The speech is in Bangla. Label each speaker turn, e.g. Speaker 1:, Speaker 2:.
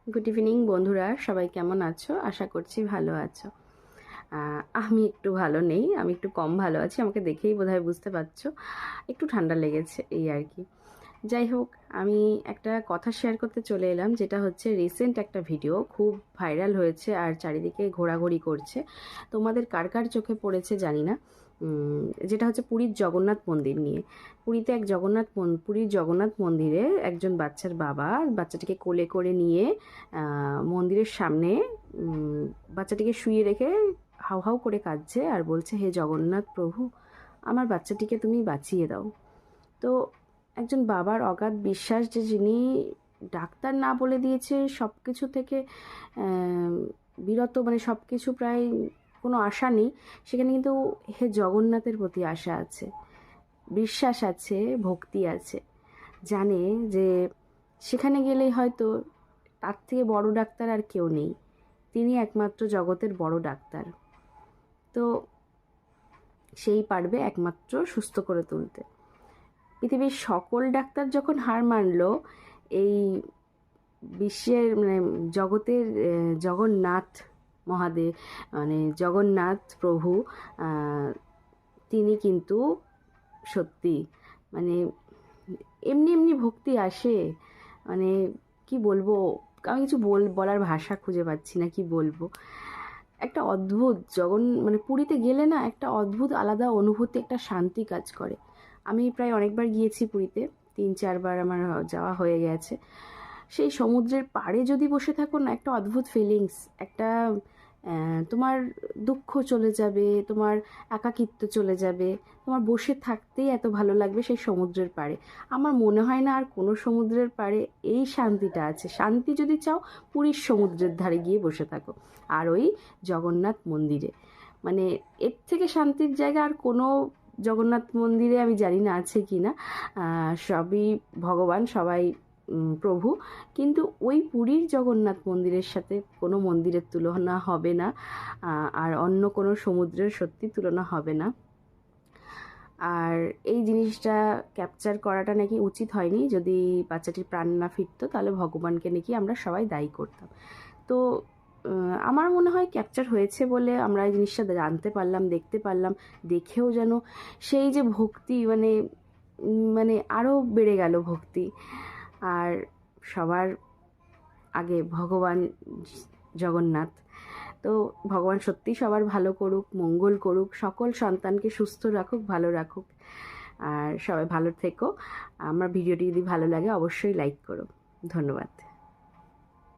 Speaker 1: গুড ইভিনিং বন্ধুরা, সবাই কেমন আছো? আশা করছি ভালো আছো। আমি একটু ভালো নেই, আমি একটু কম ভালো আছি। আমাকে দেখেই বোধহয় বুঝতে পারছো, একটু ঠান্ডা লেগেছে এই আর কি। যাই হোক, আমি একটা কথা শেয়ার করতে চলে এলাম, যেটা হচ্ছে রিসেন্ট একটা ভিডিও খুব ভাইরাল হয়েছে আর চারিদিকে ঘোরাঘুরি করছে। তোমাদের কার কার চোখে পড়েছে জানি না। যেটা হচ্ছে পুরীর জগন্নাথ মন্দির নিয়ে। পুরীতে পুরীর জগন্নাথ মন্দিরে একজন বাচ্চার বাবা বাচ্চাটিকে কোলে করে নিয়ে মন্দিরের সামনে বাচ্চাটিকে শুইয়ে রেখে হাউ হাউ করে কাঁদছে আর বলছে, হে জগন্নাথ প্রভু, আমার বাচ্চাটিকে তুমি বাঁচিয়ে দাও। তো একজন বাবার অগাধ বিশ্বাস, যে যিনি ডাক্তার না বলে দিয়েছে সব কিছু থেকে বিরত, মানে সব কিছু প্রায় কোনো আশা নেই, সেখানে কিন্তু হে জগন্নাথের প্রতি আশা আছে, বিশ্বাস আছে, ভক্তি আছে। জানে যে সেখানে গেলেই হয়তো তার থেকে বড় ডাক্তার আর কেউ নেই, তিনি একমাত্র জগতের বড় ডাক্তার। তো সেই পারবে একমাত্র সুস্থ করে তুলতে। পৃথিবীর সকল ডাক্তার যখন হার মানল, এই বিশ্বের মানে জগতের জগন্নাথ মহাদেব, মানে জগন্নাথ প্রভু, তিনি কিন্তু সত্যি, মানে এমনি এমনি ভক্তি আসে, মানে কি বলবো, আমি কিছু বলার ভাষা খুঁজে পাচ্ছি না, কি বলবো। একটা অদ্ভুত মানে পুরীতে গেলে না একটা অদ্ভুত আলাদা অনুভূতি, একটা শান্তি কাজ করে। আমি প্রায় অনেকবার গিয়েছি পুরীতে, 3-4বার আমার যাওয়া হয়ে গেছে। সেই সমুদ্রের পাড়ে যদি বসে থাকো না, একটা অদ্ভুত ফিলিংস, একটা তোমার দুঃখ চলে যাবে, তোমার একাকিত্ব চলে যাবে, তোমার বসে থাকতেই এত ভালো লাগবে সেই সমুদ্রের পাড়ে। আমার মনে হয় না আর কোনো সমুদ্রের পাড়ে এই শান্তিটা আছে। শান্তি যদি চাও, পুরীর সমুদ্রের ধারে গিয়ে বসে থাকো, আর ওই জগন্নাথ মন্দিরে, মানে এর থেকে শান্তির জায়গা আর কোনো জগন্নাথ মন্দিরে আমি জানি না আছে কি না। সবই ভগবান, সবাই প্রভু, কিন্তু ওই পুরীর জগন্নাথ মন্দিরের সাথে কোনো মন্দিরের তুলনা হবে না, আর অন্য কোনো সমুদ্রের সত্যি তুলনা হবে না। আর এই জিনিসটা ক্যাপচার করাটা নাকি উচিত হয়নি, যদি বাচ্চাটির প্রাণ না ফিরতো তাহলে ভগবানকে নাকি আমরা সবাই দায়ী করতাম। তো আমার মনে হয় ক্যাপচার হয়েছে বলে আমরা এই জিনিসটা জানতে পারলাম, দেখতে পারলাম, দেখেও যেন সেই যে ভক্তি, মানে মানে আরও বেড়ে গেল ভক্তি। আর সবার আগে ভগবান জগন্নাথ। তো ভগবান সত্যি সবার ভালো করুক, মঙ্গল করুক, সকল সন্তানকে সুস্থ রাখুক, ভালো রাখুক। আর সবাই ভালো থেকো। আমার ভিডিওটি যদি ভালো লাগে অবশ্যই লাইক করো। ধন্যবাদ।